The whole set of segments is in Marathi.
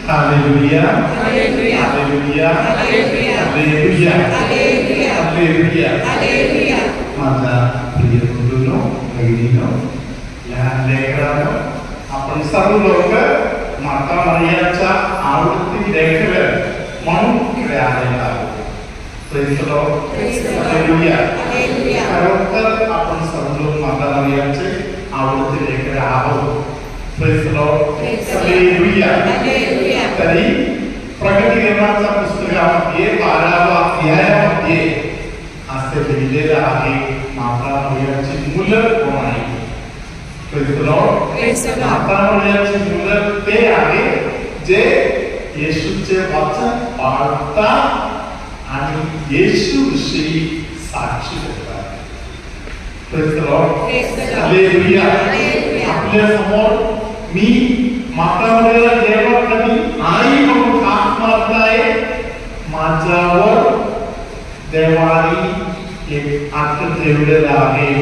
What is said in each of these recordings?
Haleluya. Haleluya. Haleluya. Haleluya. Haleluya. Haleluya. माझा प्रिय बंधूंनो, बहिणींनो, लहान लेकरांनो, आपण सर्व लोक माता मरियाच्या आवडती लेकर म्हणून इकडे आलेलो आहोत. Praise the Lord. Hallelujah. Hallelujah. खरोखर आपण सर्व लोक माता मरियाचे आवडते लेकर आहोत. Praise the Lord. Hallelujah. Hallelujah. तरी प्रकटीकरणाच्या पुस्तकामध्ये 12व्या अध्यायामध्ये असे लिहिलेलं आहे माता मरियाची मुलं कोण आहेत. Praise the Lord. माता मरियाची मुलं ते आहेत जे येशूचे वचन पाळतात आणि येशूविषयी साक्षी देतात. Praise the Lord. हालेलुया. आपल्या समोर मी माता मरियाला जेव्हा कधी आई म्हणून हाक मारताय, माझ्यावर देवानी एक आत ठेवलेला आहे.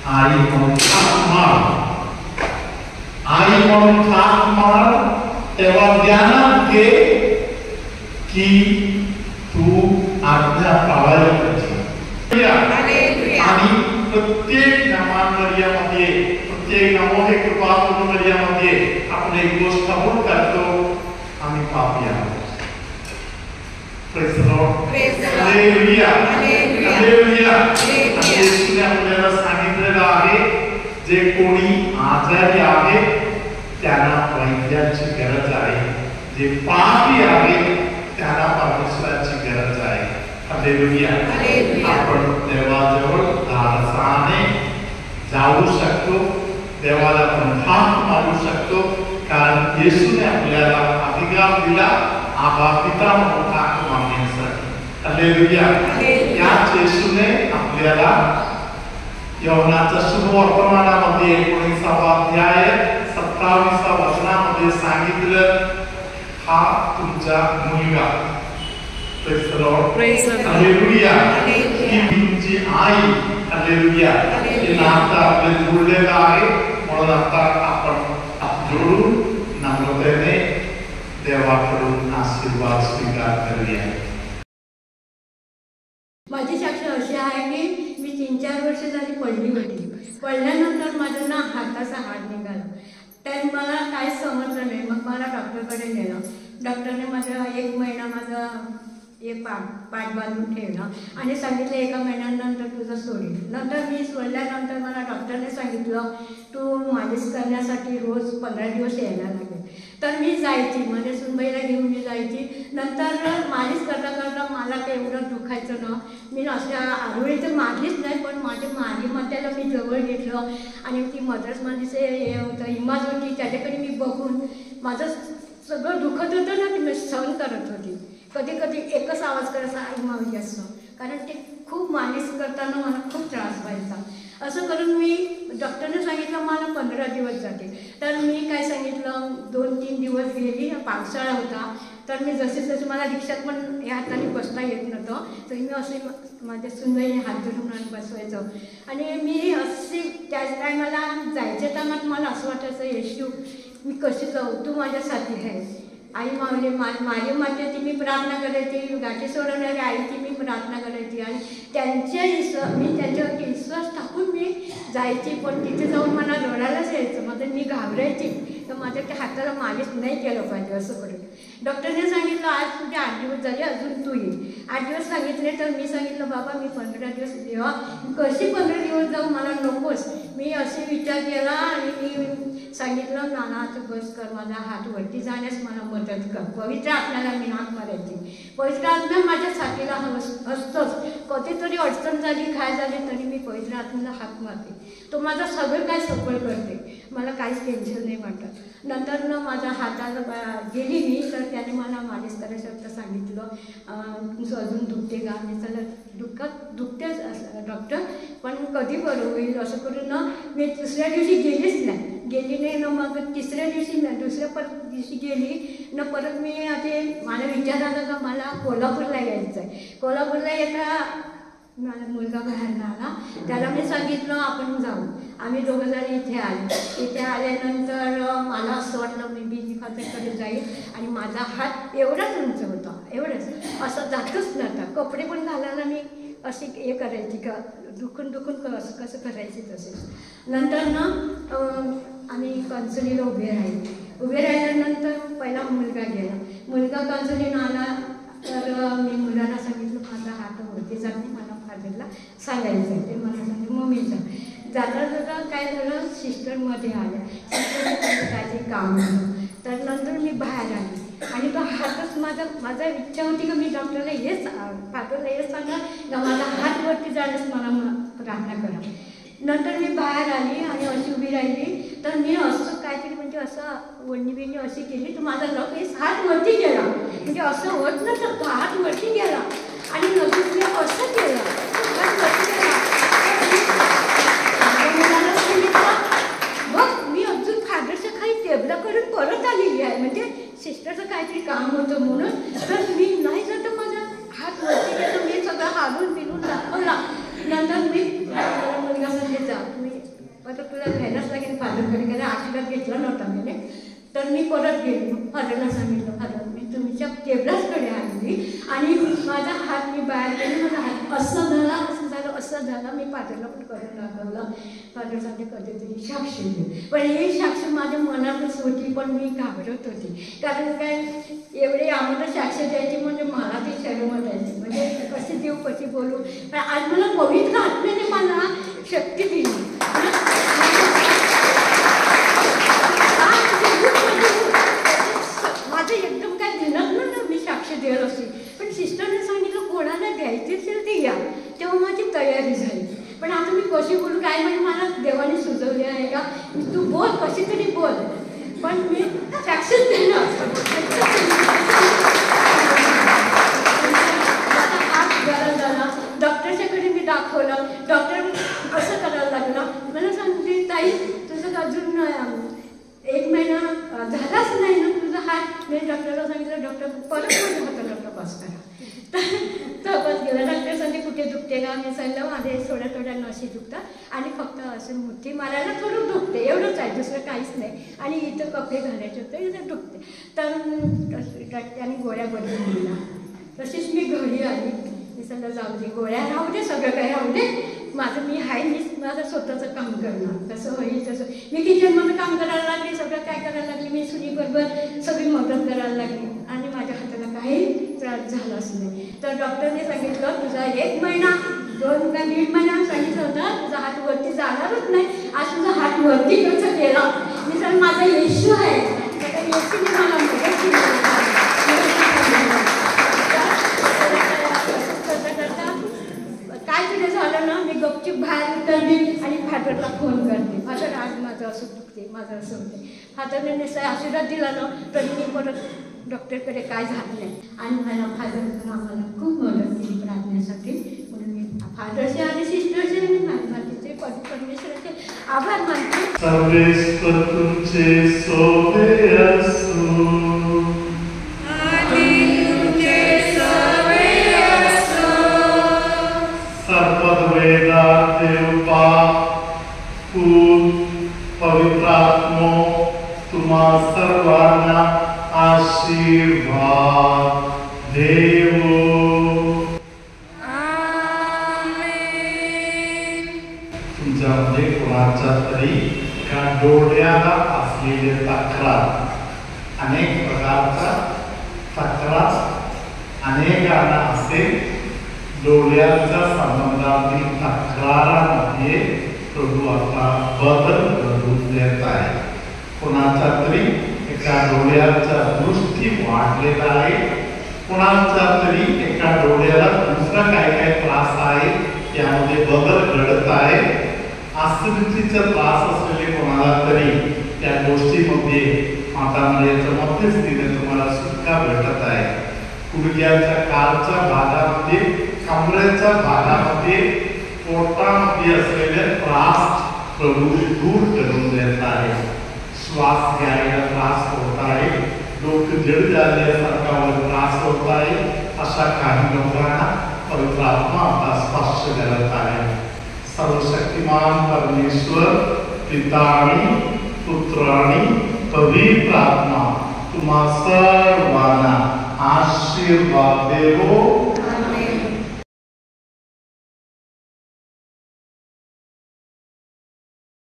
आई म्हणून हाक मार, आई म्हणून हाक मार. तेव्हा ध्यानात घे की तू आज्ञा पाळायला पाहिजे. आणि प्रत्येक नमाजमध्ये, प्रत्येक नमो हे कृपा मरियामध्ये आपण एक गोष्ट कबूल करतो, आम्ही पापी आहोत. Praise the Lord. Hallelujah. Hallelujah. येशूने आपल्याला सांगितलेलं आहे, जे कोणी आजारी आहे त्यांना वैद्याची गरज आहे, जे पापी आहे त्यांना परमेश्वराची गरज आहे. हालेलुया. आपण देवाजवळ धाडसाने जाऊ शकतो, देवाला आपण हाक मारू शकतो, कारण येशूने आपल्याला अधिकार दिला आबा पिता म्हणून हाक मारण्यासाठी. हालेलुया. याच येशूने आपल्याला योहानाच्या सुवर्तमानामध्ये 19वा अध्याय 27व्या वचनामध्ये सांगितलं, हा तुमचा मुलगा. Praise the Lord. हालेलुया. ही तुमची आई. हालेलुया. हे नातं आपले जोडलेलं आहे. म्हणून आता आपण जोडून नम्रतेने देवाकडून आशीर्वाद स्वीकार करूया. माझी साक्ष अशी आहे की मी 3-4 वर्ष झाली पडली होती. पडल्यानंतर माझ्या ना हाताचा हाड निघाला. तर मला काहीच समजलं नाही. मग मला डॉक्टरकडे नेलं. डॉक्टरने माझा 1 महिना माझा पाठ बांधून ठेवला आणि सांगितलं 1 महिन्यानंतर तुझं सोडील. नंतर मी सोडल्यानंतर मला डॉक्टरने सांगितलं तू मालिश करण्यासाठी रोज 15 दिवस यायला लागेल. तर मी जायची, माझ्या सुनबाईला घेऊन मी जायची. नंतर मालिश करता करता मला काही एवढं दुखायचं ना, मी अशा आरोळी तर मारलीच नाही, पण माझ्या मालीमात्याला मी जवळ घेतलं आणि ती मद्रास मालिशे हे होतं इमाज होती, त्याच्याकडे मी बघून माझं सगळं दुखत होतं ना, ती मी सहन करत होती. कधी कधी एकच आवाज करायचा आई मावली असं, कारण ते खूप मालिश करताना मला खूप त्रास व्हायचा. असं करून मी डॉक्टरने सांगितलं मला 15 दिवस जाते. तर मी काय सांगितलं 2-3 दिवस गेली. पावसाळा होता, तर मी जसे मला रिक्षात पण या हाताने बसता येत नव्हतं, तर मी असे माझ्या सुनबाईने हात धरून बसवायचं. आणि मी अशी त्याच टायमाला जायच्या टायमात मला असं वाटायचं येशू मी कशी जाऊ, तू माझ्यासाठी आहे. आई मावली माझी मातेची मी प्रार्थना करायची, गाठी सोडवणाऱ्या आईची मी प्रार्थना करायची आणि मी त्यांच्यावरती विश्वास टाकून मी जायची. पण तिथे जाऊन मला रडायलाच यायचं. माझं मी घाबरायची तर माझ्या त्या हाताला मालिश नाही केलं पाहिजे असं करून. डॉक्टरने सांगितलं आज तुझे 8 दिवस झाले, अजून तू ये. 8 दिवस सांगितले तर मी सांगितलं बाबा मी 15 दिवस देवा कशी 15 दिवस जाऊ, मला नकोच. मी असे विचार केला आणि मी सांगितलं नाना आता बस कर, माझा हात वरती जाण्यास मला मदत कर. पवित्र आत्म्याला मी हाक मारायची. पवित्र आत्म्या माझ्या साथीला असतोच. कधीतरी अडचण झाली काय झाली तरी मी पवित्र आत्म्याला हाक मारते. तो माझं सगळं काय सफळ करते, मला काहीच टेन्शन नाही वाटत. नंतर ना माझ्या हाताला गेली मी तर त्याने मला मालिश करायचं सांगितलं. अजून दुखते का, मी चला दुखतेच डॉक्टर पण कधी बरं होईल असं करून ना मी दुसऱ्या दिवशी गेलीच नाही ना. मग तिसऱ्या दिवशी ना दुसऱ्या दिवशी गेली ना परत मी ते मला विचार आला का मला कोल्हापूरला यायचं आहे. कोल्हापूरला येता माझा मुलगा बाहेर आला, त्याला मी सांगितलं आपण जाऊ. आम्ही दोघंजण इथे आले. इथे आल्यानंतर मला असं वाटलं मी बीजी फादरकडे जाईल आणि माझा हात एवढाच उंच होता, एवढंच असं जातच नव्हता. कपडे पण घालायला मी अशी हे करायची का दुखून कसं करायची तसेच. नंतर ना आम्ही कन्सुलीला उभे राहिल्यानंतर पहिला मुलगा गेला. मुलगा कन्सुलीनं आला तर मी मुलाला सांगितलं माझा हात वरती जाते, मला फादरला सांगायचं. ते मला सांगितलं मम्मीचा जाता काय झालं सिस्टरमध्ये आल्या. सिस्टरमध्ये काहीतरी काम होतं तर नंतर मी बाहेर आली आणि तो हातच माझा इच्छा होती की मी डॉक्टरला हेच फादरला हेच सांगा का माझा हात वरती जाण्यास मला प्रार्थना करा. नंतर मी बाहेर आली आणि अशी उभी राहिली तर मी असं काहीतरी म्हणजे असं वणणी अशी केली तर माझा लगेच हात वरती गेला. म्हणजे असं होत नसतं, हात वरती गेला आणि लगेच मी असं केलं हात वरती गेला. मुलाला सांगितलं बघ मी अजून फादरच्या खाली टेबला करून परत आलेली आहे, म्हणजे सिस्टरचं काहीतरी काम होतं म्हणून. तर मी नाही जातं माझा हात वरती गेला. मी सगळं हालून बिलून दाखवला. नंतर मी मुलगा म्हणजे जा तुम्ही परत तुला घ्यायलाच लागेल फादरकडे, कारण आशीर्वाद घेतला नव्हता मी. तर मी परत गेलो. फादरला सांगितलं फादर मी तुमच्या टेबलाचकडे आली आणि माझा हात मी बाहेर गेले. माझा हात असं झालं मी फादरला पण करून दाखवलं. फादर सांगते कधीतरी साक्ष दे. पण ही साक्ष माझ्या मनातच होती पण मी घाबरत होती, कारण काय एवढे आम्हाला साक्ष द्यायची म्हणजे मला ती शरम वाटायची, म्हणजे कशी देऊ कशी बोलू. पण आज मला पवित्र आत्म्याने मला शक्ती दिली. माझं एकदम काय दिलं ना मी साक्ष द्यायला असेल. पण सिस्टरने सांगितलं द्यायची असेल ती या, तेव्हा माझी तयारी झाली. पण आता मी कशी बोलू काय म्हणजे मला देवाने सांगितलं तू बोल, कशी तरी बोल, पण मी सक्सेस देणार. हात गरम झाला, डॉक्टरच्याकडे मी दाखवलं. डॉक्टर असं करायला लागलं. मला सांगते ताई तुझं अजून 1 महिना झालाच नाही ना तुझा हात. मी डॉक्टरला सांगितलं डॉक्टर परत होतं तपास करा. तपास गेला. डॉक्टर सांगते कुठे दुखते का? मी सांगितलं माझे थोड्या नशी दुखतात आणि फक्त असं मुठी मारायला थोडं दुखते, एवढंच आहे, दुसरं काहीच नाही. आणि इथं कपडे घालायचे होते, इथं दुखते. तर त्याने गोळ्या बदलून दिला. तशीच मी घरी आली. मी सांगितलं जाऊ दे, गोळ्या राहू दे, सगळं काही राहू दे, माझं मी आहे, मी माझं स्वतःचं काम करणार, कसं होईल तसं. मी किचनमध्ये काम करायला लागली, सगळं काय करायला लागली. मी सुनीबरोबर सगळी मदत करायला लागली आणि माझ्या हाताला काही त्रास झालाच नाही. तर डॉक्टरने सांगितलं तुझा 1 महिना 2 का 1.5 महिना सांगितलं होतं तुझा हात वरती जाणारच नाही. आज तुझा हात वरती कसं गेला? मी सांग माझा येशू आहे, त्या येशूने मला मदत केली. काय तुझे झालं ना, मी गपचूप बाहेर उतरली आणि फादरला फोन करते. फादर आज माझं असं दुखते, माझं असं होते. फादरने निश्चय आशीर्वाद दिला ना, तर मी परत डॉक्टरकडे काय झालं नाही. आणि मला फादरनं आम्हाला खूप मदत केली प्रार्थनेसाठी. म्हणून मी फादरचे आणि सिस्टरचे आणि मातेचे परमेश्वराचे आभार मानते. सर्वेश्वर तुमचे सोबे असो. पवित्र आत्मा तुम्हा सर्वांना आशीर्वाद देवो. तुमच्यामध्ये कोणाच्या तरी एका डोळ्याला असलेले तक्रार, अनेक प्रकारचा तक्रार अनेकांना असेल. डोळ्याच्या संबंधातील तक्रारामध्ये प्रभू आता बदल घडून देत आहे. कोणाचा तरी एका डोळ्याचा दृष्टी वाढलेला आहे, कोणाचा तरी एका डोळ्याला दुसरा काय काय त्रास आहे यामध्ये बदल घडत आहे. ऍसिडिटीचा त्रास असलेले कोणाला तरी त्या गोष्टीमध्ये मातामध्ये मध्यस्थीने तुम्हाला सुटका भेटत आहे. गुडघ्याच्या कालच्या भागामध्ये, कमरेच्या भागामध्ये, पोटामध्ये असलेले त्रास प्रभू दूर करून देत आहे. श्वास घ्यायला त्रास होत आहे, डोकं जड झाल्यासारखा त्रास होत आहे, अशा काही लोकांना पवित्र आत्मा आता स्पर्श करत आहे. सर्वशक्तिमान परमेश्वर पिता आणि पुत्र आणि पवित्र आत्मा तुम्हा सर्वांना आशीर्वाद देवो.